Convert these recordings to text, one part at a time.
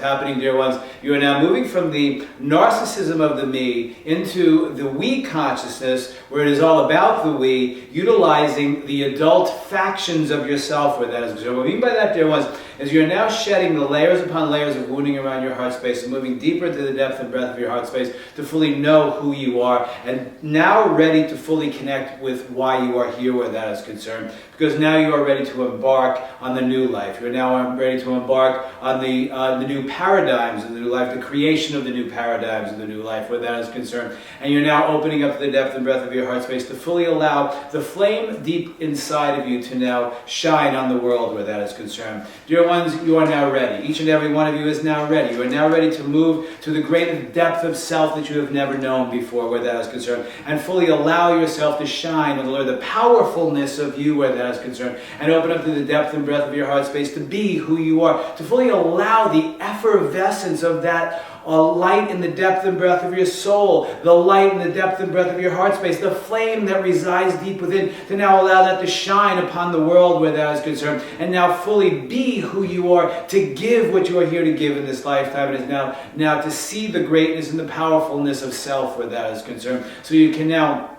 happening, dear ones. You are now moving from the narcissism of the me into the we consciousness, where it is all about the we, utilizing the adult factions of yourself where that is concerned. What I mean by that, dear ones, is you're now shedding the layers upon layers of wounding around your heart space and moving deeper into the depth and breadth of your heart space to fully know who you are, and now ready to fully connect with why you are here where that is concerned, because now you are ready to embark on the new life. You're now ready to embark on the new paradigms of the new life, the creation of the new paradigms of the new life where that is concerned, and you're now opening up the depth and breadth of your heart space to fully allow the flame deep inside of you to now shine on the world where that is concerned. Dear ones, you are now ready. Each and every one of you is now ready. You are now ready to move to the greatest depth of self that you have never known before where that is concerned, and fully allow yourself to shine and learn the powerfulness of you where that is concerned, and open up to the depth and breadth of your heart space to be who you are, to fully allow the effervescence of that light in the depth and breadth of your soul, the light in the depth and breadth of your heart space, the flame that resides deep within, to now allow that to shine upon the world where that is concerned, and now fully be who you are, to give what you are here to give in this lifetime. It is now to see the greatness and the powerfulness of self where that is concerned, so you can now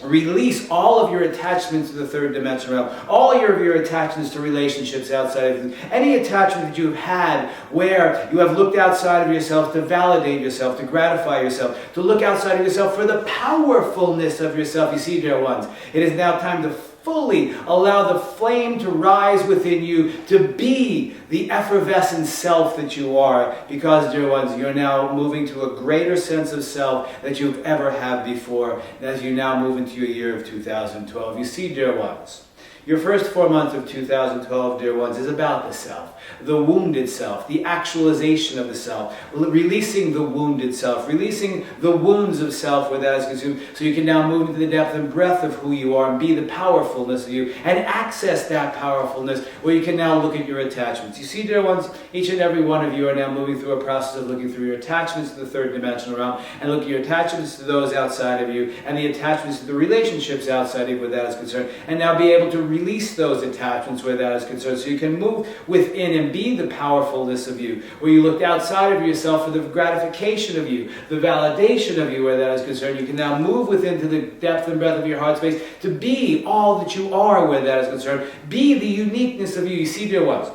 release all of your attachments to the third dimension realm, all of your attachments to relationships outside of you, any attachment that you've had where you have looked outside of yourself to validate yourself, to gratify yourself, to look outside of yourself for the powerfulness of yourself. You see, dear ones, it is now time to fully allow the flame to rise within you, to be the effervescent self that you are, because, dear ones, you're now moving to a greater sense of self that you've ever had before, as you now move into your year of 2012. You see, dear ones, your first 4 months of 2012, dear ones, is about the self, the wounded self, the actualization of the self, releasing the wounded self, releasing the wounds of self where that is consumed, so you can now move into the depth and breadth of who you are and be the powerfulness of you, and access that powerfulness where you can now look at your attachments. You see, dear ones, each and every one of you are now moving through a process of looking through your attachments to the third dimensional realm, and look at your attachments to those outside of you, and the attachments to the relationships outside of you where that is concerned, and now be able to release those attachments where that is concerned, so you can move within and be the powerfulness of you, where you looked outside of yourself for the gratification of you, the validation of you where that is concerned. You can now move within to the depth and breadth of your heart space to be all that you are where that is concerned. Be the uniqueness of you. You see, dear ones,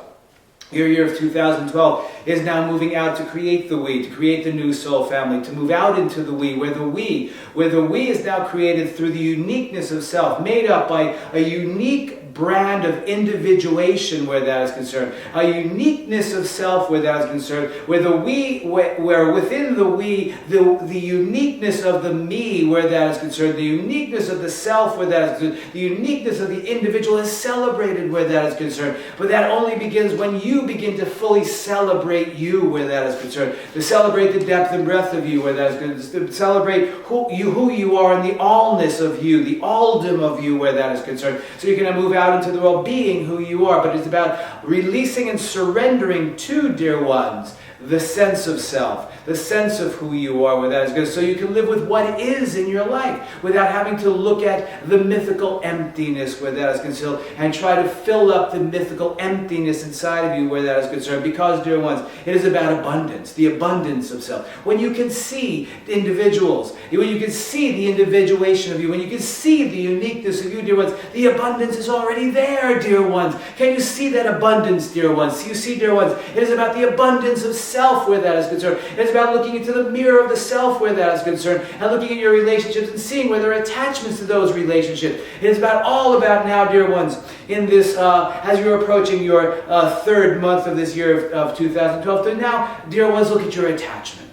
your year of 2012 is now moving out to create the we, to create the new soul family, to move out into the we, where the we is now created through the uniqueness of self, made up by a unique brand of individuation where that is concerned, a uniqueness of self where that is concerned, where the we, where within the we, the uniqueness of the me where that is concerned, the uniqueness of the self where that is concerned, the uniqueness of the individual is celebrated where that is concerned. But that only begins when you begin to fully celebrate you where that is concerned, to celebrate the depth and breadth of you where that is concerned, to celebrate who you are and the allness of you, the alldom of you where that is concerned, so you can move out into the world being who you are. But it's about releasing and surrendering to, dear ones, the sense of self, the sense of who you are where that is good, so you can live with what is in your life without having to look at the mythical emptiness where that is concerned and try to fill up the mythical emptiness inside of you where that is concerned. Because, dear ones, it is about abundance, the abundance of self. When you can see the individuals, when you can see the individuation of you, when you can see the uniqueness of you, dear ones, the abundance is already there, dear ones. Can you see that abundance, dear ones? You see, dear ones, it is about the abundance of self where that is concerned. It's about looking into the mirror of the self where that is concerned, and looking at your relationships and seeing where there are attachments to those relationships. It is all about now, dear ones, in this, as you're approaching your third month of this year of 2012, to now, dear ones, look at your attachments.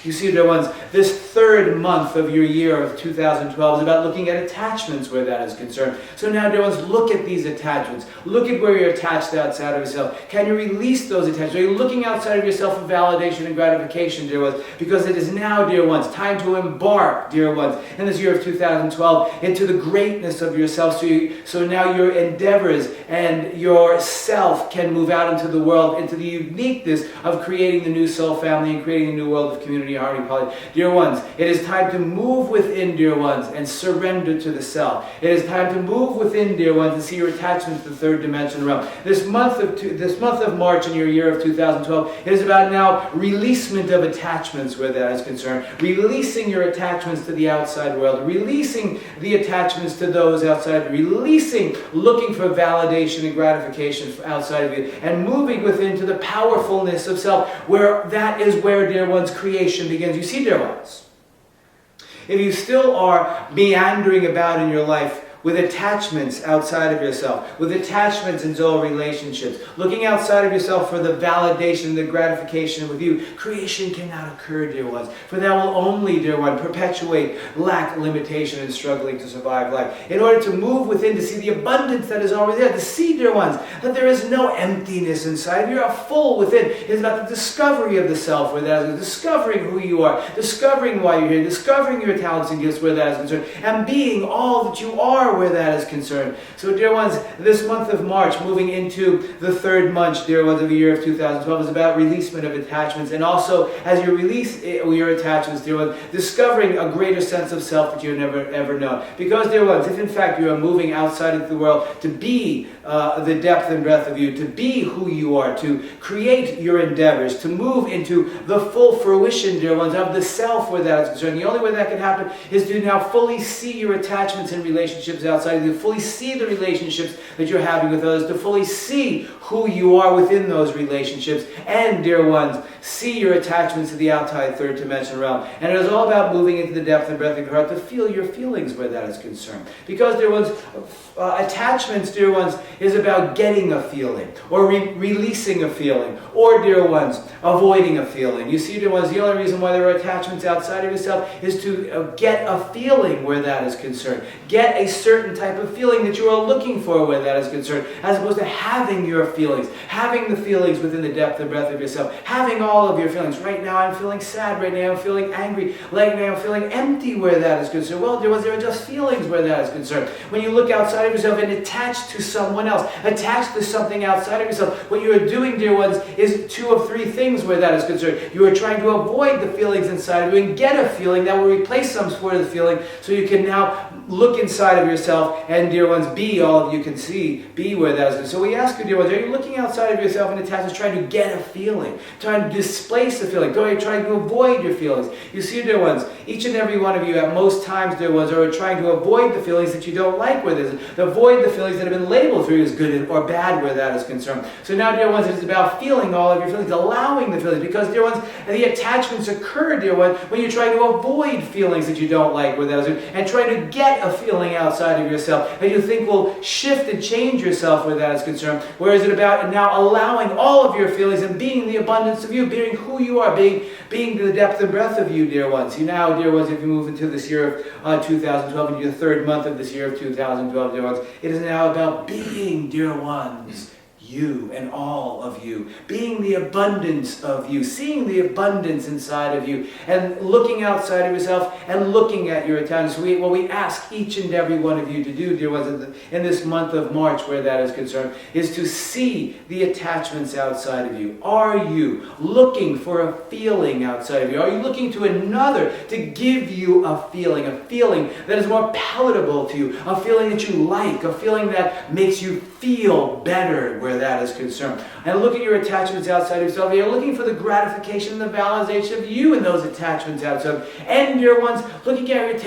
You see, dear ones, this third month of your year of 2012 is about looking at attachments where that is concerned. So now, dear ones, look at these attachments. Look at where you're attached outside of yourself. Can you release those attachments? Are you looking outside of yourself for validation and gratification, dear ones? Because it is now, dear ones, time to embark, dear ones, in this year of 2012 into the greatness of yourself. So now your endeavors and your self can move out into the world, into the uniqueness of creating the new soul family and creating a new world of community Harmony, Harmony, Poly. Dear ones, it is time to move within, dear ones, and surrender to the self. It is time to move within, dear ones, and see your attachment to the third dimension realm. This month of March in your year of 2012, it is about now releasement of attachments where that is concerned. Releasing your attachments to the outside world. Releasing the attachments to those outside. Releasing looking for validation and gratification outside of you. And moving within to the powerfulness of self, where that is where, dear ones, creation begins. You see, dear ones, if you still are meandering about in your life with attachments outside of yourself, with attachments into all relationships, looking outside of yourself for the validation and the gratification with you, creation cannot occur, dear ones. For that will only, dear one, perpetuate lack, limitation, and struggling to survive life. In order to move within, to see the abundance that is already there, to see, dear ones, that there is no emptiness inside. You are full within. It is about the discovery of the self, where that is, discovering who you are, discovering why you're here, discovering your talents and gifts, where that is concerned, and being all that you are, where that is concerned. So, dear ones, this month of March, moving into the third month, dear ones, of the year of 2012, is about releasement of attachments. And also, as you release your attachments, dear ones, discovering a greater sense of self that you've never ever known. Because, dear ones, if in fact you are moving outside into the world to be the depth and breadth of you, to be who you are, to create your endeavors, to move into the full fruition, dear ones, of the self where that is concerned. The only way that can happen is to now fully see your attachments and relationships outside of you, to fully see the relationships that you're having with others, to fully see who you are within those relationships, and, dear ones, see your attachments to the outside third dimension realm. And it is all about moving into the depth and breadth of your heart to feel your feelings where that is concerned. Because, dear ones, attachments, dear ones, is about getting a feeling, or releasing a feeling, or, dear ones, avoiding a feeling. You see, dear ones, the only reason why there are attachments outside of yourself is to get a feeling where that is concerned. Get a certain type of feeling that you are looking for where that is concerned, as opposed to having your feelings, having the feelings within the depth and breadth of yourself, having all of your feelings. Right now I'm feeling sad, right now I'm feeling angry, right now I'm feeling empty where that is concerned. Well, there are just feelings where that is concerned. When you look outside of yourself and attach to someone else, attach to something outside of yourself, what you are doing, dear ones, is two of three things where that is concerned. You are trying to avoid the feelings inside of you and get a feeling that will replace some sort of the feeling, so you can now look inside of yourself and, dear ones, be all you can see, be where that is. So we ask you, dear ones, are you looking outside of yourself and attachments, trying to get a feeling, trying to displace the feeling, trying to avoid your feelings? You see, dear ones, each and every one of you at most times, dear ones, are trying to avoid the feelings that you don't like where this is, avoid the feelings that have been labeled for you as good or bad where that is concerned. So now, dear ones, it is about feeling all of your feelings, allowing the feelings, because, dear ones, the attachments occur, dear ones, when you're trying to avoid feelings that you don't like where that is, and trying to get a feeling outside of yourself that you think will shift and change yourself where that is concerned. Whereas it's about now allowing all of your feelings and being the abundance of you, being who you are, being the depth and breadth of you, dear ones. You now, dear ones, if you move into this year of 2012, into the third month of this year of 2012, dear ones, it is now about being, dear ones, you and all of you, being the abundance of you, seeing the abundance inside of you, and looking outside of yourself and looking at your attachments. What we ask each and every one of you to do, dear ones, in this month of March where that is concerned, is to see the attachments outside of you. Are you looking for a feeling outside of you? Are you looking to another to give you a feeling that is more palatable to you, a feeling that you like, a feeling that makes you feel better where that is concerned? And look at your attachments outside of yourself. You're looking for the gratification and the validation of you in those attachments outside. And, dear ones, looking at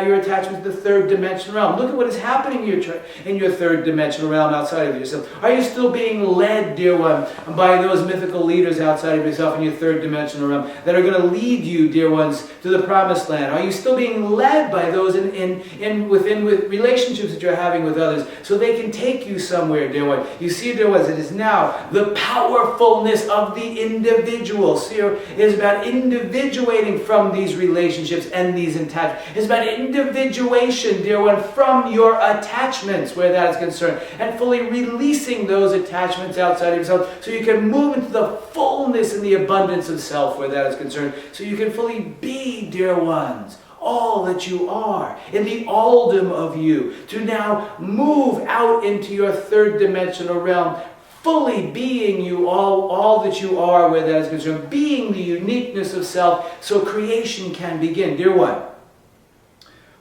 your attachments to the third dimensional realm. Look at what is happening in your third dimensional realm outside of yourself. Are you still being led, dear one, by those mythical leaders outside of yourself in your third dimensional realm that are going to lead you, dear ones, to the promised land? Are you still being led by those within relationships that you're having with others, so they can take you somewhere, dear one? You see, dear ones, it is now the powerfulness of the individual. See, it is about individuating from these relationships and these attachments. It's about individuation, dear one, from your attachments where that is concerned, and fully releasing those attachments outside of yourself, so you can move into the fullness and the abundance of self where that is concerned, so you can fully be, dear ones, all that you are, in the alldom of you, to now move out into your third dimensional realm fully being you, all that you are where that is concerned, being the uniqueness of self, so creation can begin. Dear one,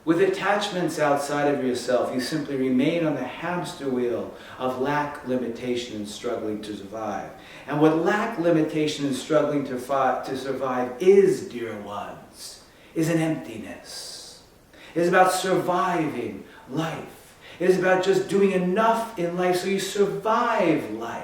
with attachments outside of yourself, you simply remain on the hamster wheel of lack, limitation, and struggling to survive. And what lack, limitation, and struggling to survive is, dear ones, is an emptiness. It is about surviving life. It is about just doing enough in life so you survive life.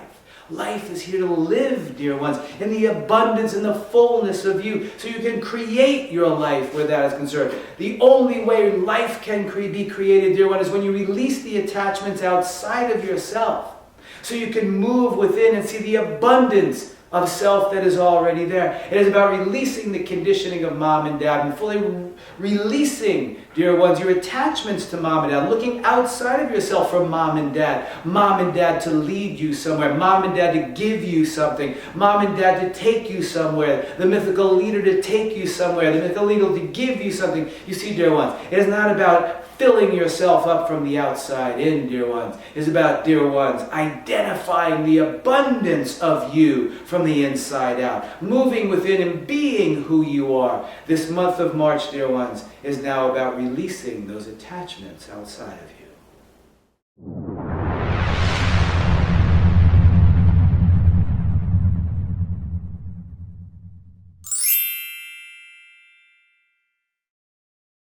Life is here to live, dear ones, in the abundance and the fullness of you, so you can create your life where that is concerned. The only way life can be created, dear one, is when you release the attachments outside of yourself, so you can move within and see the abundance of self that is already there. It is about releasing the conditioning of mom and dad and fully releasing, dear ones, your attachments to mom and dad, looking outside of yourself for mom and dad to lead you somewhere, mom and dad to give you something, mom and dad to take you somewhere, the mythical leader to take you somewhere, the mythical leader to give you something. You see, dear ones, it is not about filling yourself up from the outside in, dear ones. It is about, dear ones, identifying the abundance of you from the inside out, moving within and being who you are. This month of March, dear ones, is now about releasing those attachments outside of you.